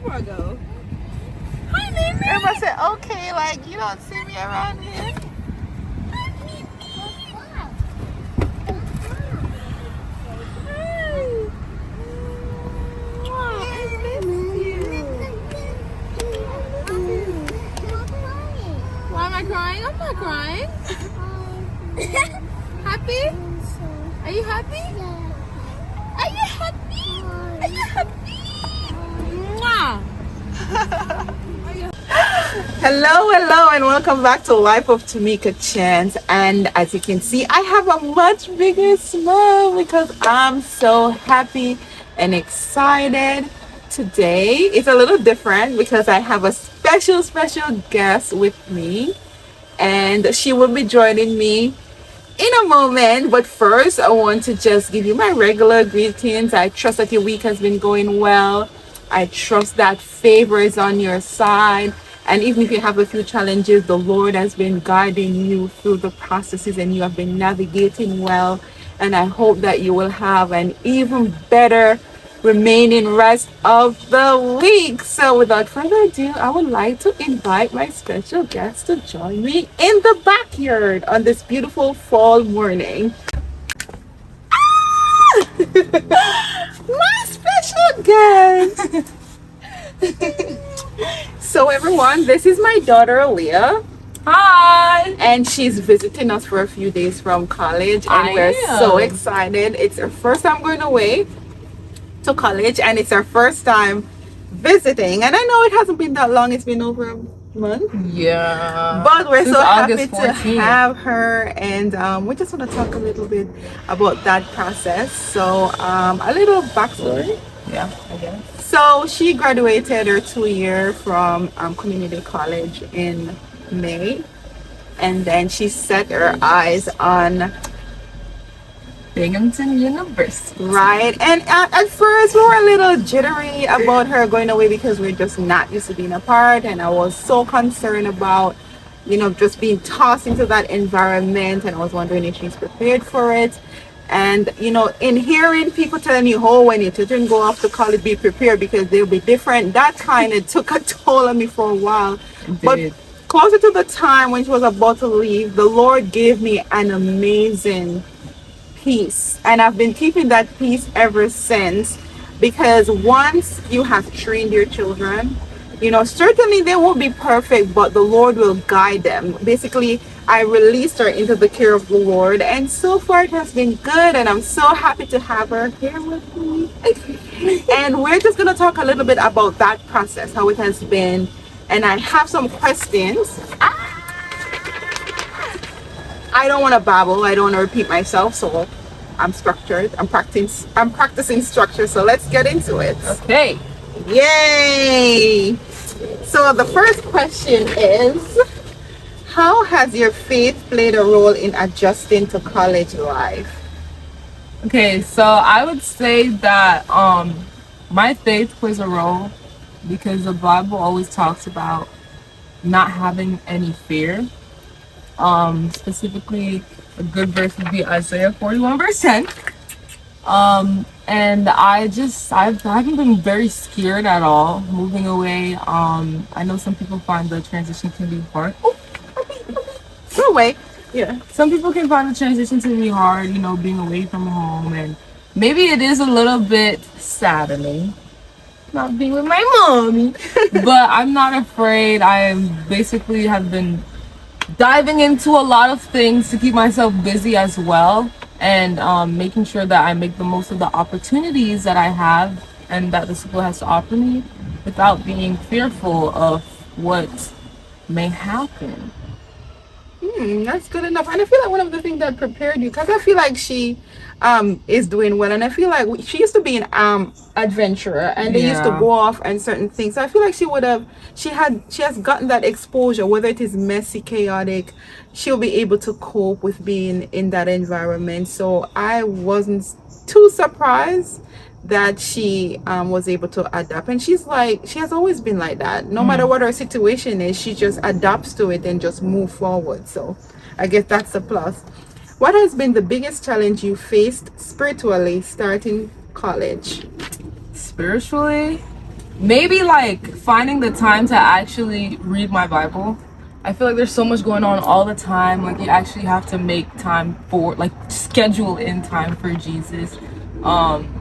camera go? Hi, Mimi. Everybody said, okay, like, you don't see me around here. Why am I crying? I'm not crying. Happy? Are you happy? Are you happy? Are you happy? Mwah. Hello, and welcome back to Life of Tamika Chance. And as you can see, I have a much bigger smile because I'm so happy and excited. Today is a little different because I have a special guest with me, and she will be joining me in a moment. But first, I want to just give you my regular greetings. I trust that your week has been going well. I trust that favor is on your side. And even if you have a few challenges, the Lord has been guiding you through the processes and you have been navigating well. And I hope that you will have an even better remaining rest of the week. So without further ado, I would like to invite my special guest to join me in the backyard on this beautiful fall morning. My special guest. So everyone, this is my daughter Aaliyah. Hi. And she's visiting us for a few days from college, and we're so excited. It's her first time going away to college, and it's her first time visiting. And I know it hasn't been that long, it's been over a month. Yeah. But we're Since so happy August to 14th. have her, and we just want to talk a little bit about that process. So a little backstory. Yeah, I guess. So she graduated her 2 year from community college in May, and then she set her eyes on Binghamton University. right. And at first we were a little jittery about her going away because we're just not used to being apart, and I was so concerned about just being tossed into that environment, and I was wondering if she's prepared for it. And in hearing people telling you, oh, when your children go off to college, be prepared because they'll be different, that kind of took a toll on me for a while. But closer to the time when she was about to leave, the Lord gave me an amazing peace, and I've been keeping that peace ever since. Because once you have trained your children, certainly they won't be perfect, but the Lord will guide them. Basically, I released her into the care of the Lord, and so far it has been good, and I'm so happy to have her here with me. And we're just going to talk a little bit about that process, how it has been, and I have some questions. I don't want to babble, I don't want to repeat myself, so I'm structured. I'm practicing structure, so let's get into it. Okay. Yay! So the first question is, how has your faith played a role in adjusting to college life? Okay, so I would say that my faith plays a role because the Bible always talks about not having any fear. Specifically, a good verse would be Isaiah 41 verse 10. And I haven't been very scared at all moving away. I know some people find the transition can be hard. Go away. Yeah. Some people can find the transition to be hard, being away from home, and maybe it is a little bit saddening not being with my mommy. But I'm not afraid. I basically have been diving into a lot of things to keep myself busy as well, and making sure that I make the most of the opportunities that I have and that the school has to offer me without being fearful of what may happen. That's good enough. And I feel like one of the things that prepared you, because I feel like she is doing well, and I feel like she used to be an adventurer, and they used to go off and certain things. So I feel like she has gotten that exposure, whether it is messy, chaotic, she'll be able to cope with being in that environment. So I wasn't too surprised that she was able to adapt, and she has always been like that. No matter what her situation is, she just adapts to it and just move forward. So I guess that's a plus. What has been the biggest challenge you faced spiritually starting college? Spiritually, maybe like finding the time to actually read my Bible. I feel like there's so much going on all the time. Like you actually have to make time for, like, schedule in time for Jesus.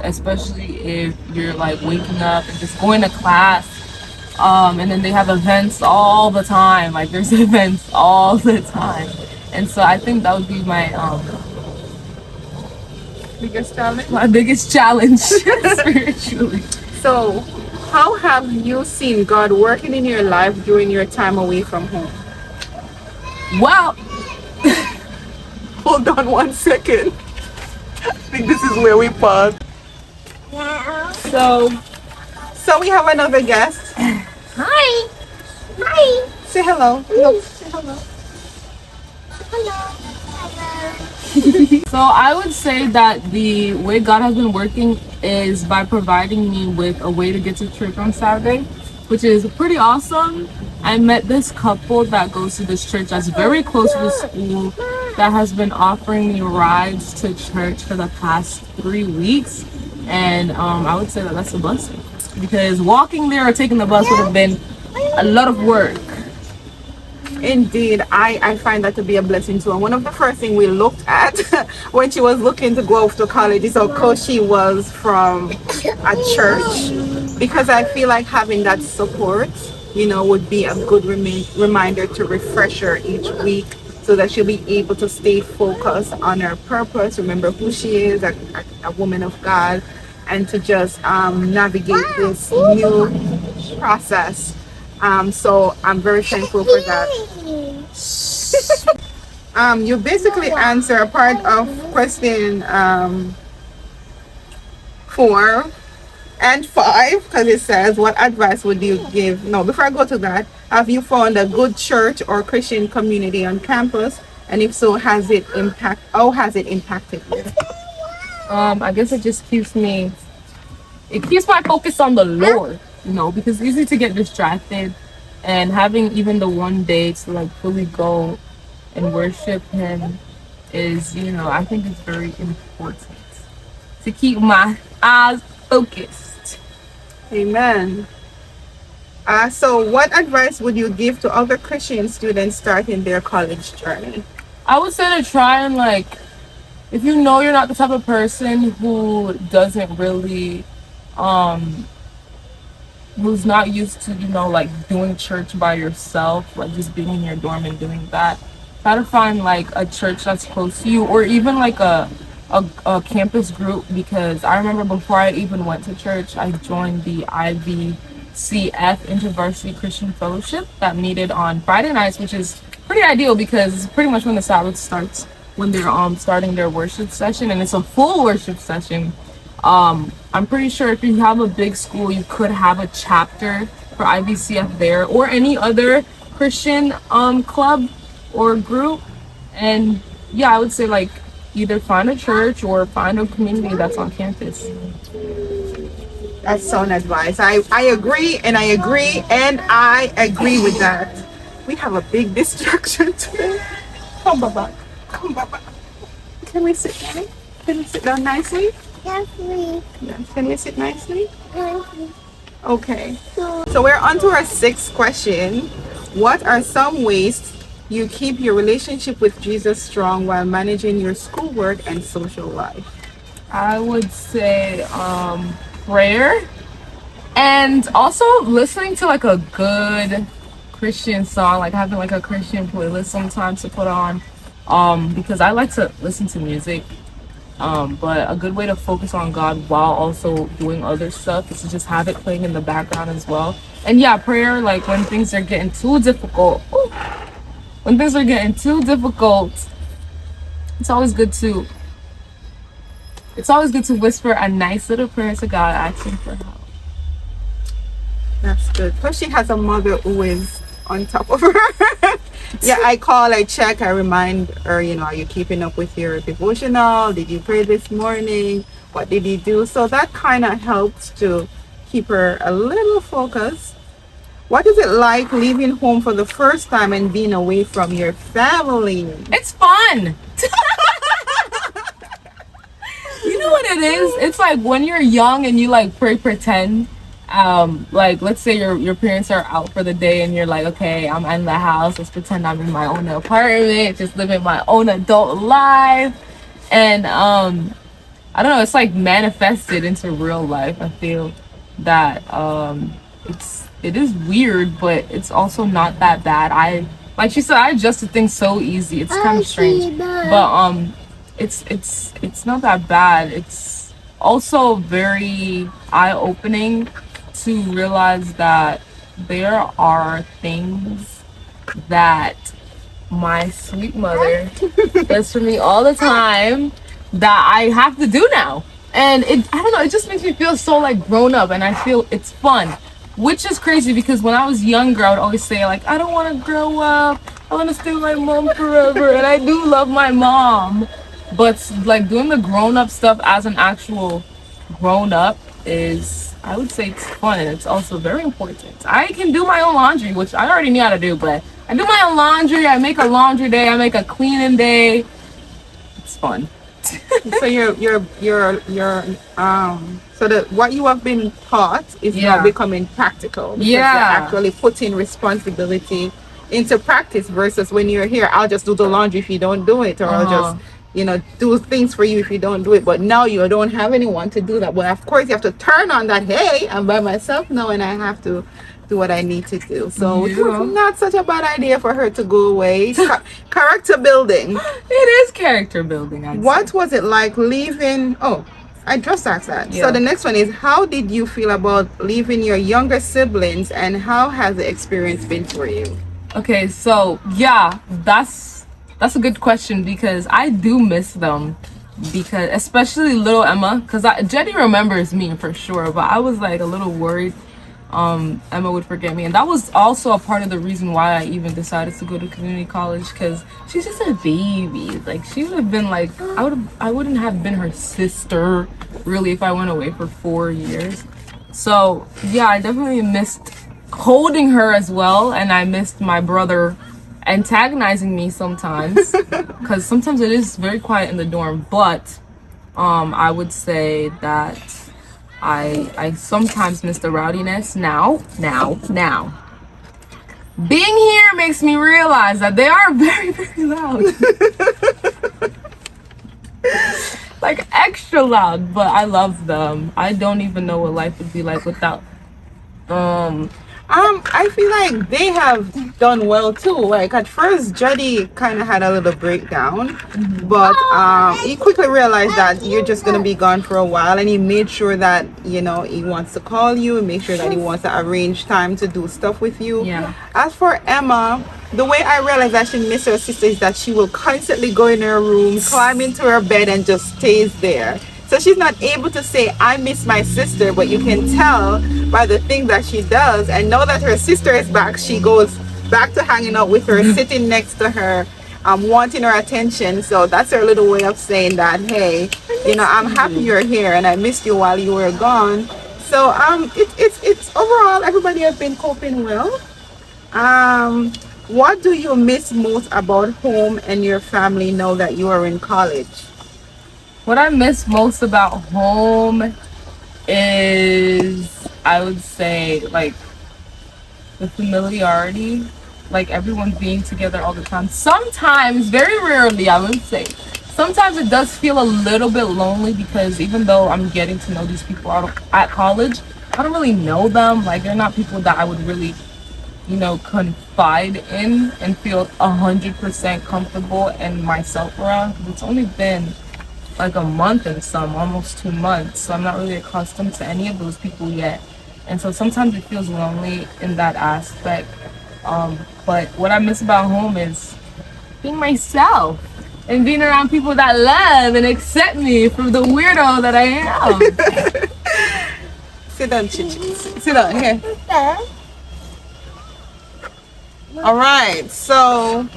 Especially if you're like waking up and just going to class. And then they have events all the time. Like there's events all the time. And so I think that would be Biggest challenge. my biggest challenge spiritually. So, how have you seen God working in your life during your time away from home? Well, Hold on 1 second. I think this is where we pause. so So we have another guest. Hi. Hi. Say hello. Hello. Say hello. Hello. So I would say that the way God has been working is by providing me with a way to get to church on Saturday, which is pretty awesome. I met this couple that goes to this church that's very close to the school that has been offering me rides to church for the past 3 weeks. And I would say that that's a blessing, because walking there or taking the bus would have been a lot of work. Indeed, I find that to be a blessing too. And one of the first things we looked at when she was looking to go off to college is how close she was from a church, because I feel like having that support, would be a good reminder to refresh her each week, so that she'll be able to stay focused on her purpose, remember who she is, a woman of God, and to just navigate this new process. So I'm very thankful for that. You basically answer a part of question 4 and 5, because it says, what advice would you give? No, before I go to that, have you found a good church or Christian community on campus? And if so, how has it impacted you? I guess it just keeps my focus on the Lord, because it's easy to get distracted, and having even the one day to like fully go and worship Him is, I think it's very important to keep my eyes focused. Amen. So what advice would you give to other Christian students starting their college journey? I would say to try and, like, if you know you're not the type of person who doesn't really who's not used to, like doing church by yourself, like just being in your dorm and doing that, try to find like a church that's close to you, or even like a campus group, because I remember before I even went to church, I joined the IVCF, InterVarsity Christian Fellowship, that meted on Friday nights, which is pretty ideal because it's pretty much when the Sabbath starts, when they're starting their worship session, and it's a full worship session. I'm pretty sure if you have a big school, you could have a chapter for IVCF there, or any other Christian club or group. And yeah, I would say like either find a church or find a community that's on campus. That's sound advice. I agree, and I agree, and I agree with that. We have a big distraction today. Come, Baba. Come, Baba. Can we sit down? Can we sit down nicely? Yes, please. Yes. Can we sit nicely? Yes, please. Okay. So we're on to our 6th question. What are some ways you keep your relationship with Jesus strong while managing your schoolwork and social life? I would say prayer, and also listening to like a good Christian song, like having like a Christian playlist sometimes to put on, because I like to listen to music, but a good way to focus on God while also doing other stuff is to just have it playing in the background as well. And yeah, prayer, like when things are getting too difficult, it's always good to whisper a nice little prayer to God, asking for help. That's good. Plus, she has a mother who is on top of her. Yeah, I call, I check, I remind her, are you keeping up with your devotional? Did you pray this morning? What did you do? So that kind of helps to keep her a little focused. What is it like leaving home for the first time and being away from your family? It's fun. You know what it is? It's like when you're young and you like pretend, Like let's say your parents are out for the day and you're like, okay, I'm in the house, let's pretend I'm in my own apartment, just living my own adult life. And I don't know, it's like manifested into real life. I feel that it is weird, but it's also not that bad. I like she said, I adjusted things so easy. It's kind of strange, but it's not that bad. It's also very eye-opening to realize that there are things that my sweet mother does for me all the time that I have to do now. And I don't know, it just makes me feel so like grown up, and I feel it's fun. Which is crazy because when I was younger, I would always say like, I don't want to grow up. I want to stay with my mom forever. And I do love my mom. But like doing the grown up stuff as an actual grown up is, I would say it's fun, and it's also very important. I can do my own laundry, which I already knew how to do, but I do my own laundry. I make a laundry day. I make a cleaning day. It's fun. So so that what you have been taught is now becoming practical, because you're actually putting responsibility into practice, versus when you're here, I'll just do the laundry if you don't do it, or I'll just do things for you if you don't do it. But now you don't have anyone to do that. Well, of course you have to turn on that, hey, I'm by myself now and I have to do what I need to do. So it's not such a bad idea for her to go away. Character building. It is character building. What was it like leaving? Oh, I just asked that. So the next one is, how did you feel about leaving your younger siblings, and how has the experience been for you? Okay, so yeah, that's a good question, because I do miss them, because especially little Emma, because Jenny remembers me for sure, but I was like a little worried Emma would forget me, and that was also a part of the reason why I even decided to go to community college, because she's just a baby. Like she would have been like, I wouldn't have been her sister really if I went away for 4 years. So yeah, I definitely missed holding her as well, and I missed my brother antagonizing me sometimes, because sometimes it is very quiet in the dorm. But I would say that I sometimes miss the rowdiness. Now being here makes me realize that they are very, very loud. Like extra loud, but I love them. I don't even know what life would be like without I feel like they have done well too. Like at first, Jody kind of had a little breakdown, but he quickly realized that you're just gonna be gone for a while, and he made sure that he wants to call you and make sure that he wants to arrange time to do stuff with you. Yeah. As for Emma, the way I realized that she missed her sister is that she will constantly go in her room, climb into her bed, and just stays there. So she's not able to say, I miss my sister, but you can tell by the thing that she does. And now that her sister is back, she goes back to hanging out with her, sitting next to her, wanting her attention. So that's her little way of saying that, hey, I'm happy you're here and I missed you while you were gone. So it's overall, everybody has been coping well. What do you miss most about home and your family now that you are in college? What I miss most about home is, I would say, like the familiarity, like everyone being together all the time. Sometimes, very rarely, I would say, sometimes it does feel a little bit lonely, because even though I'm getting to know these people out at college, I don't really know them. Like they're not people that I would really confide in and feel 100% comfortable and myself around, because it's only been like a month and almost 2 months, so I'm not really accustomed to any of those people yet, and so sometimes it feels lonely in that aspect. But what I miss about home is being myself and being around people that love and accept me for the weirdo that I am. Sit down, Chichi. Sit down here. All right, so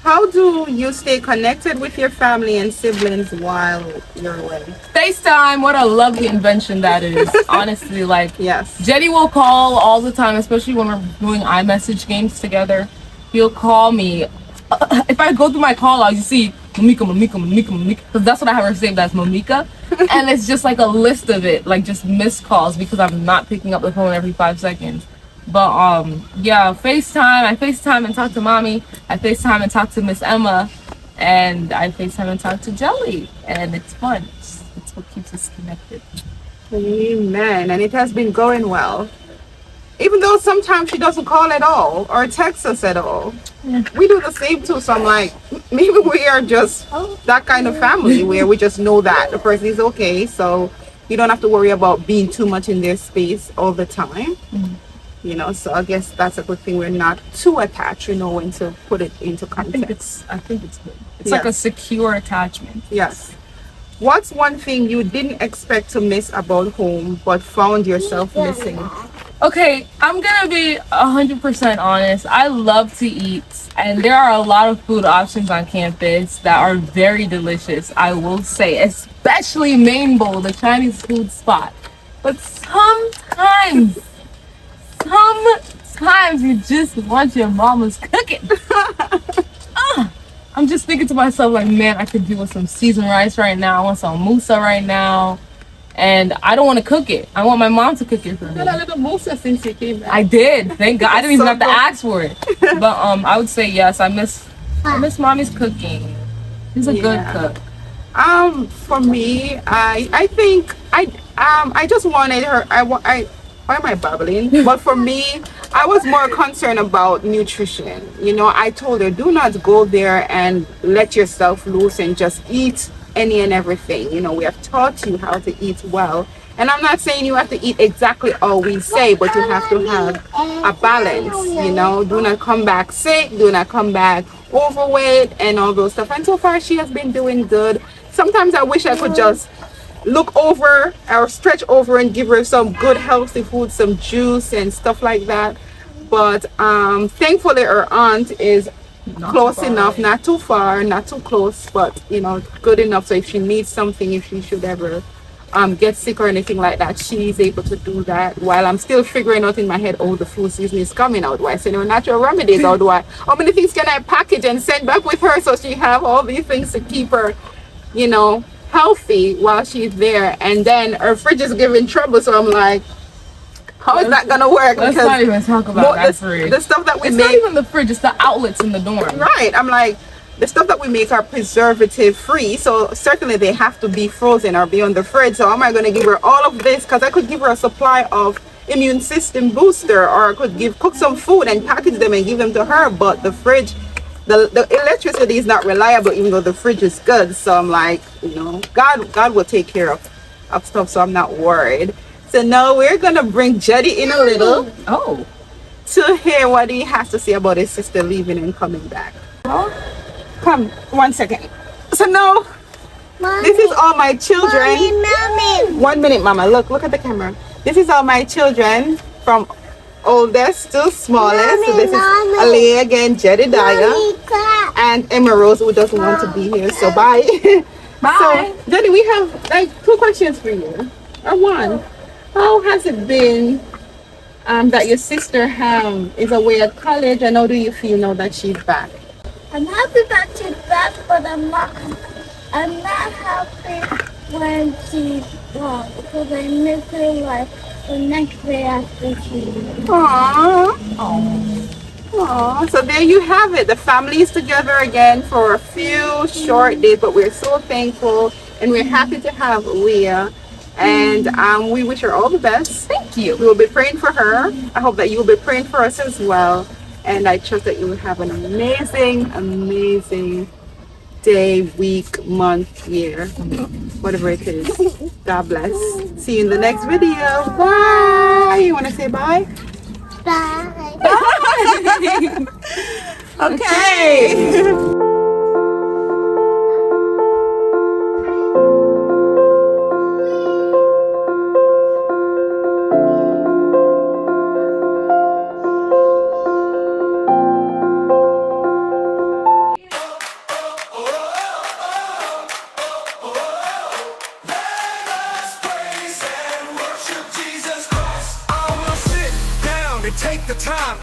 how do you stay connected with your family and siblings while you're away? FaceTime, what a lovely invention that is. Honestly, like, yes. Jenny will call all the time, especially when we're doing iMessage games together. He'll call me. If I go through my call, I'll see Momika, because that's what I have her saved as, Momika. And it's just like a list of it, like just missed calls because I'm not picking up the phone every 5 seconds. But yeah, FaceTime. I FaceTime and talk to mommy. I FaceTime and talk to Miss Emma, and I FaceTime and talk to Jelly, and it's fun. It's what keeps us connected. Amen. And it has been going well. Even though sometimes she doesn't call at all or text us at all. Yeah. We do the same too. So I'm like, maybe we are just that kind of family where we just know that the person is okay. So you don't have to worry about being too much in their space all the time. You know, so I guess that's a good thing. We're not too attached. We know when to put it into context. I think it's good. It's like a secure attachment. Yes. What's one thing you didn't expect to miss about home but found yourself missing? Okay, I'm gonna be 100% honest. I love to eat, and there are a lot of food options on campus that are very delicious, I will say, especially Main Bowl, the Chinese food spot. But sometimes you just want your mama's cooking. I'm just thinking to myself, like, man, I could do with some seasoned rice right now. I want some moussa right now. And I don't want to cook it. I want my mom to cook it for me. You got a little moussa since you came back. I did. Thank God. I didn't even So have to good. ask for it. But I would say yes. I miss mommy's cooking. She's a good cook. For me, I think I just wanted her. Why am I babbling? But for me, I was more concerned about nutrition. You know, I told her, do not go there and let yourself loose and just eat any and everything. You know, we have taught you how to eat well. And I'm not saying you have to eat exactly all we say, but you have to have a balance. You know, do not come back sick, do not come back overweight and all those stuff. And so far, she has been doing good. Sometimes I wish I could just look over or stretch over and give her some good healthy food, some juice and stuff like that. But thankfully her aunt is close enough, not too far, not too close, but you know, good enough. So if she needs something, if she should ever get sick or anything like that, she's able to do that, while I'm still figuring out in my head, oh, the flu season is coming out, why so natural remedies, how many things can I package and send back with her so she have all these things to keep her, you know, healthy while she's there. And then her fridge is giving trouble, so I'm like, how is that gonna work? Let's because not even talk about that fridge. the stuff that we It's make, not even the fridge, it's the outlets in the dorm. right, I'm like, the stuff that we make are preservative free, so certainly they have to be frozen or be on the fridge. So am I going to give her all of this? Because I could give her a supply of immune system booster, or I could cook some food and package them and give them to her. But the fridge, the electricity is not reliable, even though the fridge is good. So I'm like, you know, God will take care of stuff, so I'm not worried. So now we're gonna bring Jedi in a little to hear what he has to say about his sister leaving and coming back. Come, 1 second. So now, Mommy, this is all my children. Mommy. 1 minute, Mama. Look at the camera. This is all my children, from oldest to smallest. So this is Aliyah again, Jedediah, Mommy, clap. and Emma Rose, who doesn't want to be here. So bye. Bye. So, Jenny, we have like 2 questions for you. Or one. How has it been that your sister is away at college, and how do you feel now that she's back? I'm happy that she's back, but I'm not happy when she's gone because I miss her like the next day after she leaves. Aww. Aww. So there you have it. The family is together again for a few short days, but we're so thankful and we're happy to have Leah. And we wish her all the best. Thank you. We will be praying for her. I hope that you will be praying for us as well. And I trust that you will have an amazing, amazing day, week, month, year, whatever it is. God bless. See you in the next video. Bye. You want to say bye? Bye. Okay. Take the time.